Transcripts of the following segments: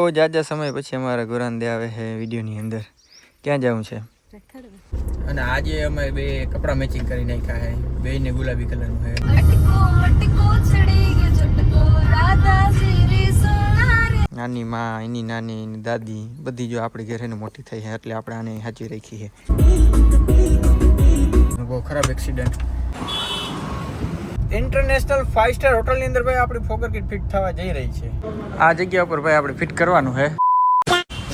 બહુ જાજા સમય પછી અમારા ગુરાન દે આવે છે વિડીયોની અંદર. ક્યાં જવું છે? અને આજે અમે બે કપડા મેચિંગ કરી નાખ્યા છે. બેને ગુલાબી કલરનું છે. નાની માં, એની નાની, એની દાદી બધી જો આપણી ઘરે મોટી થઈ છે એટલે આપણે આને સાચવી રાખી છે. બહુ ખરાબ એક્સિડન્ટ. ઇન્ટરનેશનલ 5 સ્ટાર હોટલની અંદર ભાઈ આપણી ફોગર કિટ ફિટ થવા જઈ રહી છે. આ જગ્યા ઉપર ભાઈ આપણે ફિટ કરવાનું છે.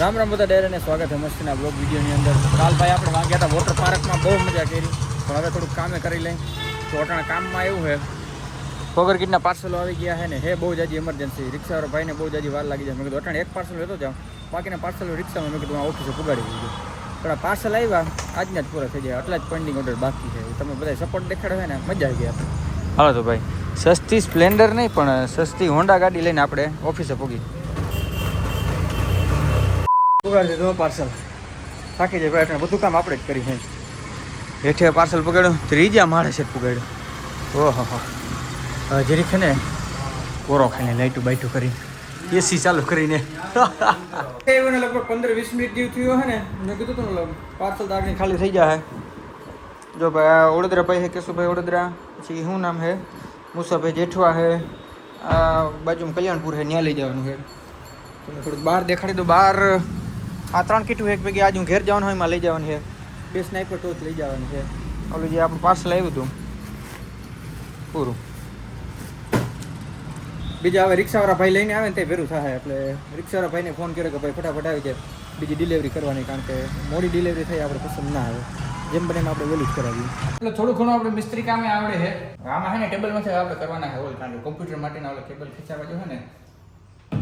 રામ રામ બધા ડેરાને સ્વાગત છે મસ્તીના બ્લોગ વિડીયોની અંદર. કાલ ભાઈ આપણે વાગ્યા હતા વોટર પાર્કમાં, બહુ મજા કરી, પણ હવે થોડુંક કામે કરી લઈ. તો અટાણા કામમાં એવું છે, ફોગર કિટના પાર્સલો આવી ગયા છે ને હે બહુ જાજી ઇમરજન્સી. રિક્ષાવાળો ભાઈને બહુ જાજી વાર લાગી જાય. મેં કીધું અટાણે એક પાર્સલ લેતો જાઉં, બાકીના પાર્સલો રિક્ષામાં મેં કીધું ઓફિસે પુગાડી દીધું. પણ પાર્સલ આવ્યા આજના જ પૂરા થઈ જાય, આટલા જ પેન્ડિંગ ઓર્ડર બાકી છે. તમે બધા સપોર્ટ દેખાડો છે ને મજા આવી ગઈ આપણે. હાલો તો ભાઈ, સસ્તી સ્પ્લેન્ડર નહીં પણ સસ્તી હોન્ડા ગાડી લઈને આપણે ઓફિસે પૂગી પુગાડી દીધું પાર્સલ. થાકી જાય ભાઈ, બધું કામ આપણે જ કરી છે. હેઠે પાર્સલ પકડ્યું, ત્રીજા માળે છે પુગાડ્યું. ઓહો જરીક છે ને કોરો ખાઈને લાઈટું બાઈટું કરી એસી ચાલુ કરીને એને લગભગ 15-20 મિનિટ જેવું થયું હે ને. મેં કીધું તું પાર્સલ આગળ ખાલી થઈ જાય. જો ભાઈ વડોદરા ભાઈ છે કેશુભાઈ વડોદરા, પછી શું નામ છે મુસાભાઈ જેઠવા છે, આ બાજુમાં કલ્યાણપુર છે, ત્યાં લઈ જવાનું છે. તમે થોડુંક બહાર દેખાડી દો. બહાર આ 3 કીટું એક ભેગી આજુ ઘેર જવાનું હોય એમાં લઈ જવાનું છે. 2 સ્નાઈપર ટોચ લઈ જવાનું છે. ઓલું જે આપણું પાર્સલ આવ્યું હતું પૂરું. બીજા હવે રિક્ષાવાળા ભાઈ લઈને આવે ને તે ભેરું થાય, એટલે રિક્ષાવાળા ભાઈને ફોન કર્યો કે ભાઈ ફટાફટ આવી જાય બીજી ડિલિવરી કરવાની, કારણ કે મોડી ડિલિવરી થઈ આપણે પસંદ ના આવે. જેમ બને એમ આપણે વહેલું જ કરાવીએ. એટલે થોડું ઘણું આપણે મિસ્ત્રી કામે આવડે છે. આમાં છે ને ટેબલમાંથી આપણે કરવાના છે ઓલ, કારણ કે કોમ્પ્યુટર માટેના ઓલા કેબલ ખેંચાવા જો છે ને, તો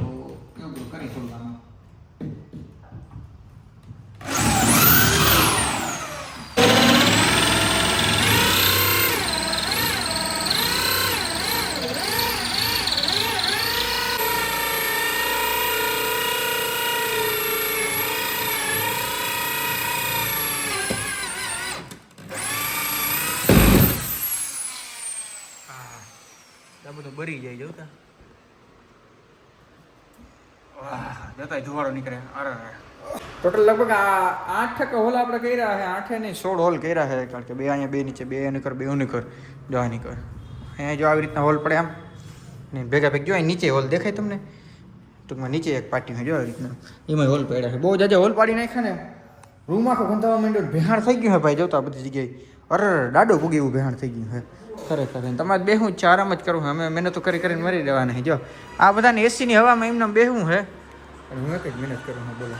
એવું કરી થોડું આમાં. બધું બરી જાય જોતા જતા ધુવાડો નીકળે. અરે ટોટલ લગભગ 8 હોલ આપણે કર્યા છે. 8 નહીં 16 હોલ કર્યા છે, કારણ કે બે અહીંયા બે નીચે, બે એની કર, બે ઓની કર, જો આની કર. અહીંયા જો આવી રીતના હોલ પડે આમ ને ભેગા ભેગ. જો અહીં નીચે હોલ દેખાય તમને, ટૂંકમાં નીચે એક પાટી જો આવી રીતના એમાં હોલ પડ્યા છે. બહુ જાજા હોલ પાડી નાખ્યા ને, રૂમ આખો ગંધાવા માંડ્યો, ભેહાણ થઈ ગયું છે ભાઈ. જોતા બધી જગ્યાએ અરે દાડો પૂગી એવું ભેહાણ થઈ ગયું છે ખરેખર. તમારે બેહું જ છે, આરામ જ કરવું. અમે મહેનત કરી કરીને મરી દેવાના. જો આ બધાને એસીની હવામાં એમને બેહું છે, હું એક જ મહેનત કરું છું. બોલો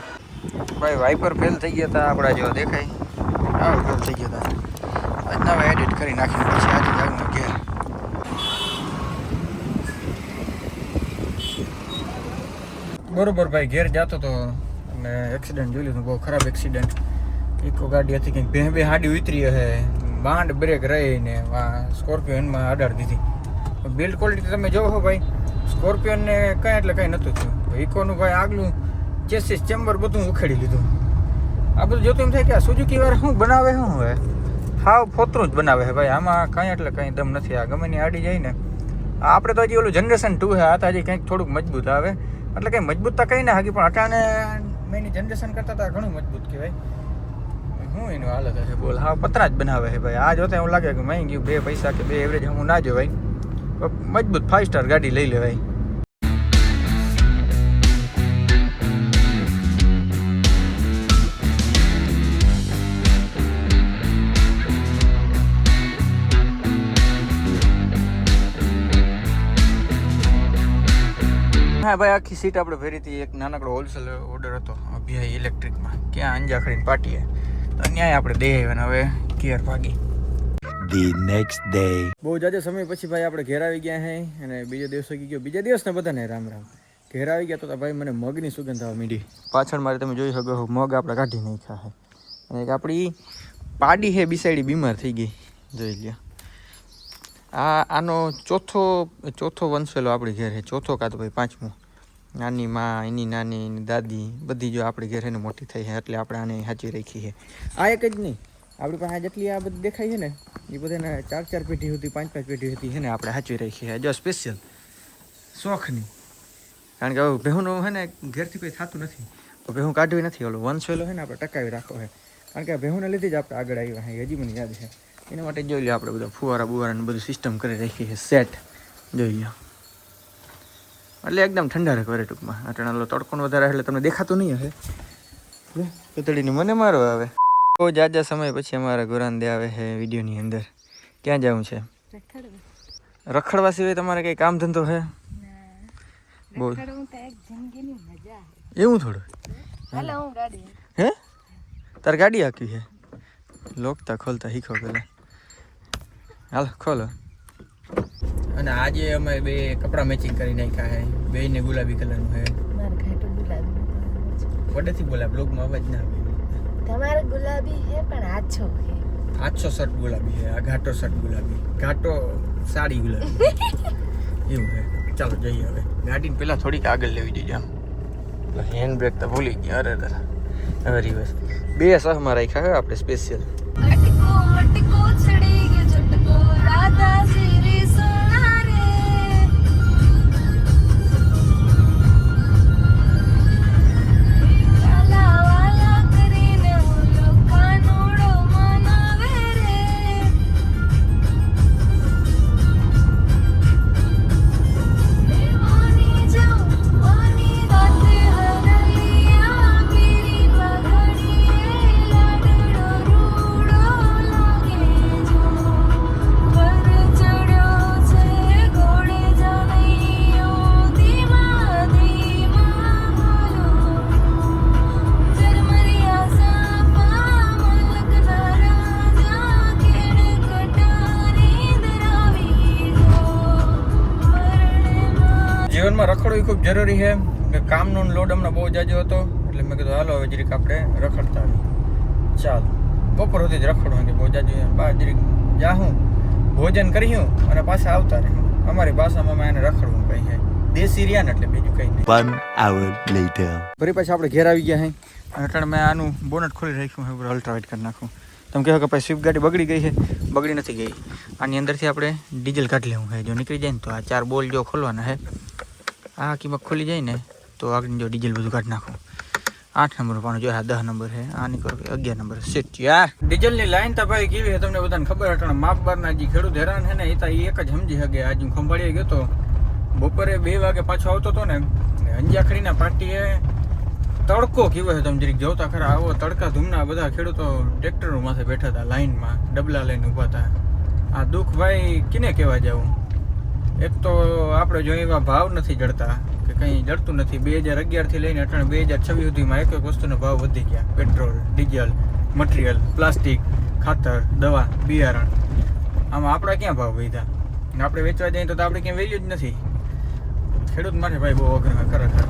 ભાઈ, વાઇપર ફેલ થઈ ગયા હતા આપણા, જો દેખાય આવું ફેલ થઈ ગયા હતા. નવા એડિટ કરી નાખીને પછી આજે જવું ઘેર. બરોબર ભાઈ, ઘેર જતો તો અને એક્સિડન્ટ જોઈ લીધું, બહુ ખરાબ એક્સિડન્ટ. ઇકો ગાડી હતી કંઈક બે હાડી ઉતરી હશે, બાંડ બ્રેક રહીને સ્કોર્પિયોનમાં અડાડી દીધી. બિલ્ડ ક્વોલિટી તમે જોવો ભાઈ, સ્કોર્પિયોનને કંઈ એટલે કંઈ નહોતું થયું. ઇકોનું ભાઈ આગલું ચેસિસ ચેમ્બર બધું ઉખેડી લીધું. આ બધું જોતું એમ થાય કે આ સુઝુકી વાળા શું બનાવે, શું હવે હાવ ફોતરું જ બનાવે છે ભાઈ. આમાં કંઈ એટલે કંઈ દમ નથી. આ ગમે ની આડી જાય ને. આપણે તો હજી ઓલું જનરેશન 2 છે, આ તો હજી કંઈક થોડુંક મજબૂત આવે, એટલે કંઈ મજબૂતતા કંઈ ના હાકી, પણ અટાણે મેની જનરેશન કરતાં તો ઘણું મજબૂત કહેવાય. શું એનું હાલત હશે બોલ, હા પતરા જ બનાવે છે ભાઈ. આ જોતા એવું લાગે કે મહી ગયું 2 પૈસા કે 2 એવરેજ હું ના જોવાય. મજબૂત 5 સ્ટાર ગાડી લઈ લેવાય. હા ભાઈ, આખી સીટ આપણે ભરી હતી. એક નાનકડો હોલસેલ ઓર્ડર હતો અભિયાય ઇલેક્ટ્રિકમાં, ક્યાં અંજાખડીને પાટીએ, તો ન્યાય આપણે દે આવ્યા. હવે ઘેર ભાગી. ધી નેક્સ્ટ ડે બહુ જાજા સમય પછી ભાઈ આપણે ઘેર આવી ગયા છે, અને બીજો દિવસ ગઈ ગયો. બીજા દિવસને બધાને રામ રામ. ઘેર આવી ગયા તો ભાઈ મને મગની સુગંધ આવવા માંડી. પાછળ મારે તમે જોઈ શકો મગ આપણે કાઢી નાખ્યા છે, અને એક આપણી પાડી છે બિસાડી બીમાર થઈ ગઈ, જોઈ લ્યો. આનો ચોથો વંશવેલો આપણી ઘેર છે, ચોથો કાં તો ભાઈ 5મો. નાની માં, એની નાની, એની દાદી બધી જો આપણી ઘેર એને મોટી થઈ છે, એટલે આપણે આને સાચવી રાખી છે. આ એક જ નહીં, આપણી પાસે જેટલી આ બધી દેખાય છે ને, એ બધાને 4 પેઢી હતી, 5 પેઢી હતી છે ને આપણે સાચવી રાખી છે. જો સ્પેશિયલ શોખની કારણ કે હવે ભેહુંનું છે ને ઘેરથી કંઈ થતું નથી, તો ભેહું કાઢવી નથી. ઓલો વંશવેલો છે ને આપણે ટકાવી રાખવો છે, કારણ કે આ ભેહુંને લીધે જ આપણે આગળ આવ્યા છે. હજી મને યાદ છે. એના માટે જોઈ લો આપણે બધા ફુવારા બુવારાને બધું સિસ્ટમ કરી રાખી છે સેટ. જોઈ લો એટલે એકદમ ઠંડા રહે કરે ટૂંકમાં. અટણાલો તડકોનો વધારે એટલે તમને દેખાતું નહીં હશે. કતડીની મને મારો આવે. બહુ જાજા સમય પછી અમારા ગુરાંદે આવે છે વિડીયોની અંદર. ક્યાં જવું છે? રખડવા સિવાય તમારે કંઈ કામ ધંધો છે? બોલ. એવું થોડું હે? તાર ગાડી આખી છે? લોકતા ખોલતા શીખો પેલા. હાલ ખોલો. અને આજે અમે બે કપડાં મેચિંગ કરી નાખ્યા છે. બેયને ગુલાબી કલરનું છે. વડેથી બોલા બ્લોગમાં અવાજ ના આવે. તમારે ગુલાબી છે પણ આછો છે. આછો શર્ટ ગુલાબી છે, આ ઘાટો શર્ટ ગુલાબી, ઘાટો સાડી ગુલાબી એવું છે. ચાલો જઈએ હવે. ગાડીને પેલા થોડીક આગળ લેવી જોઈએ. આમ હેન્ડ બ્રેક તો ભૂલી ગયા. અરે હવે રિવર્સ. બે સહમાં રાખ્યા હોય આપણે સ્પેશિયલ. જીવનમાં રખડવું ખૂબ જરૂરી છે કે કામનો લોડ અમને બહુ જાજો હતો, એટલે મેં કીધું હાલો હવે જરીક આપણે રખડતા આવી. ચાલો બપોર સુધી જ રખડવું, બહુ જાજુ બહાર જરીક જાઉં, ભોજન કર્યું અને પાછા આવતા રહ્યું. અમારી ભાષામાં એને રખડવું કહી છે. દેશી રહ્યા ને એટલે બીજું કંઈ નહીં. 1 hour later. ફરી પાછા આપણે ઘેર આવી ગયા છે. એટલે મેં આનું બોનટ ખોલી રાખ્યું છે, અલ્ટ્રાવાઇટ કરી નાખું. તમે કહો કે ભાઈ સ્વિફ્ટ ગાડી બગડી ગઈ છે? બગડી નથી ગઈ. આની અંદરથી આપણે ડીઝલ કાઢી લેવું છે. જો નીકળી જાય ને તો આ 4 બોલ જો ખોલવાના છે. આ કિંમત ખોલી જાય ને તો આગળ જો ડીઝલ બધું કાઢી નાખું. 8 નંબર પાનું જો 10 નંબર છે. આ નીકળો 11 નંબર સીટ યાર. ડીઝલની લાઈન તો ભાઈ કેવી છે તમને બધાને ખબર હટણ. માપ બારના જે ખેડૂત હેરાન છે ને એ તો એક જ સમજી શકે. આજે હું ખંભાળીએ ગયો તો બપોરે 2 વાગે પાછો આવતો હતો ને અંજાખડીના પાટીએ તડકો કેવો છે તમે જરીક જોતા ખરા. આવો તડકા ધૂમના બધા ખેડૂતો ટ્રેક્ટરો માથે બેઠા હતા લાઈનમાં, ડબલા લઈને ઊભા હતા. આ દુઃખ ભાઈ કિને કહેવા જવું. એક તો આપણે જો એવા ભાવ નથી જડતા કે કંઈ જડતું નથી. 2011થી લઈને 2026 સુધીમાં એક વસ્તુનો ભાવ વધી ગયા. પેટ્રોલ, ડીઝલ, મટીરિયલ, પ્લાસ્ટિક, ખાતર, દવા, બિયારણ, આમાં આપણા ક્યાં ભાવ વધ્યા? આપણે વેચવા જઈએ તો આપણે ક્યાંય વેલ્યુ જ નથી. ખેડૂત માટે ભાઈ બહુ અઘરું ખરેખર.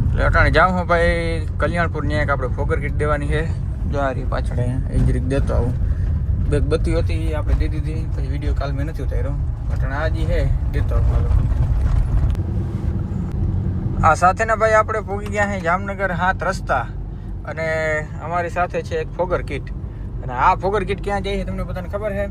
એટલે અટાણે જાઉં હું ભાઈ કલ્યાણપુરની એક આપણે ફોગર કીટ દેવાની છે. જો આ રહી પાછળ એ જરીક દેતો આવું. બેગ બત્તી હતી આપણે દે દીધી. પછી વિડીયો કાલ મેં નથી ઉતાર્યો. અટાણે આ જે છે દેતો આવું. આ સાથેના ભાઈ આપણે પહોંચી ગયા છે જામનગર 7 રસ્તા. અને અમારી સાથે છે એક ફોગર કીટ. અને આ ફોગર કીટ ક્યાં જાય છે તમને બધાને ખબર છે?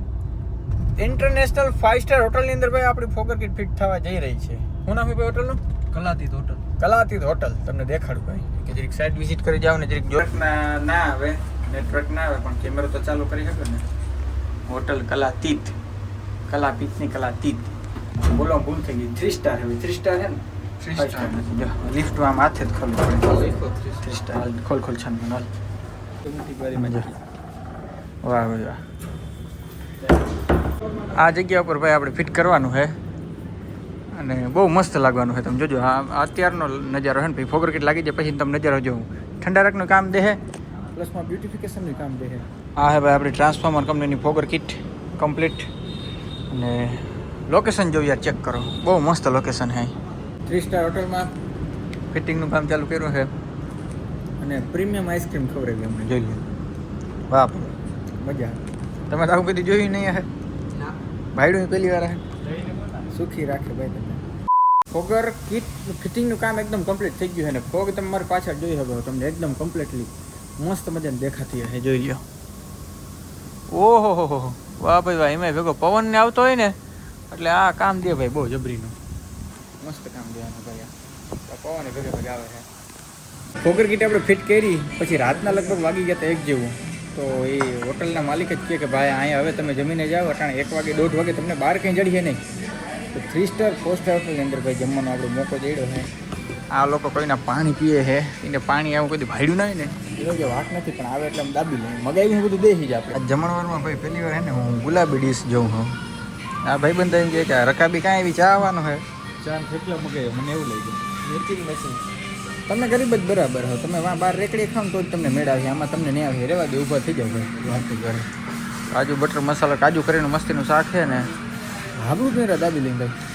ઇન્ટરનેશનલ 5 સ્ટાર હોટલની અંદર ભાઈ આપણી ફોગર કીટ ફિટ થવા જઈ રહી છે. શું નામ છે ભાઈ હોટલનું? કલાતીત હોટલ. કલાતીત હોટલ. તમને દેખાડું ભાઈ કે જરીક સાઈડ વિઝિટ કરી જાવ ને જરીક જોરક ના આવે, નેટવર્ક ના આવે પણ કેમેરો તો ચાલુ કરી શકો ને. હોટલ કલાતીત, કલાપીતની કલાતીત. બોલો ભૂલ થઈ ગઈ. 3 સ્ટાર હવે 3 સ્ટાર છે ને? 3 સ્ટાર નથી. લિફ્ટ આમ હાથે જ ખોલવું પડે. 3 સ્ટાર ખોલ છાન હાલ. મજા. વાહ વાહ. આ જગ્યા ઉપર ભાઈ આપણે ફિટ કરવાનું છે અને બહુ મસ્ત લાગવાનું છે. તમે જોજો આ અત્યારનો નજારો છે ને, પછી ફોગર કીટ લાગી જાય પછી તમે નજારો જોવું. ઠંડારકનું કામ દે છે, પ્લસમાં બ્યુટિફિકેશનનું કામ દે છે. આ હે ભાઈ આપણી ટ્રાન્સફોર્મર કંપનીની ફોગર કીટ કમ્પ્લીટ. અને લોકેશન જો યાર ચેક કરો, બહુ મસ્ત લોકેશન છે. 3 સ્ટાર હોટલમાં ફિટિંગનું કામ ચાલુ કર્યું છે. અને પ્રીમિયમ આઈસ્ક્રીમ ખવડાવી અમને. જોઈ લો. વાહ મજા. તમે તો આવું કદી જોયું નહીં હે? ભાઈડું પહેલી વાર હે. સુખી રાખે ભાઈ તમને. ફોગર કીટ ફિટિંગનું કામ એકદમ કમ્પ્લીટ થઈ ગયું છે ને ફોગ તમે મારી પાછળ જોઈ શકો. તમને એકદમ કમ્પ્લીટલી મસ્ત મજાને દેખાતી હશે. જોઈ લો. ઓહો હો હો. વાહ ભાઈ વાહ. એમાં ભેગો પવન ને આવતો હોય ને એટલે આ કામ દે ભાઈ બહુ જબરીનું. મસ્ત કામ દે આનું ભાઈ. પવન ભેગે ભેગે આવે છે. ફોગર કીટ આપણે ફિટ કરી પછી રાતના લગભગ વાગી ગયા હતા 1 જેવું. તો એ હોટલના માલિક જ કહે કે ભાઈ અહીંયા હવે તમે જમીને જાઓ, અટાણે 1 વાગે 1:30 વાગે તમને બહાર કંઈ જડીએ નહીં. તો 3 સ્ટાર 4 સ્ટાર હોટલની અંદર ભાઈ જમવાનો આપણો મોકો જડ્યો છે. આ લોકો કોઈના પાણી પીએ છે, એને પાણી આવું કોઈ ભાડ્યું નહીં ને એનો જે વાત નથી, પણ આવે એટલે આમ દાબી લઈએ. મગાવી બધું દેખી જ આપણે. જમણવારમાં ભાઈ પહેલી વાર હે ને હું ગુલાબી ડીશ જોઉં છું. આ ભાઈબંધ એમ કહે કે રકાબી કાંઈ એવી ચા આવવાનો છે. ચા થેપલા મગાવ્યો, મને એવું લાગ્યું મેચિંગ મશીન. તમે ગરીબ જ બરાબર હો, તમે વાં બહાર રેકડી ખાવ તો જ તમને મેળાવે, આમાં તમને નહીં આવે. રહેવા દે, ઊભા થઈ જાવ ભાઈ વાત કરે. કાજુ બટર મસાલા કાજુ કરીને મસ્તીનું શાક છે ને હાબડું પહેરા દાબી લઈને ભાઈ.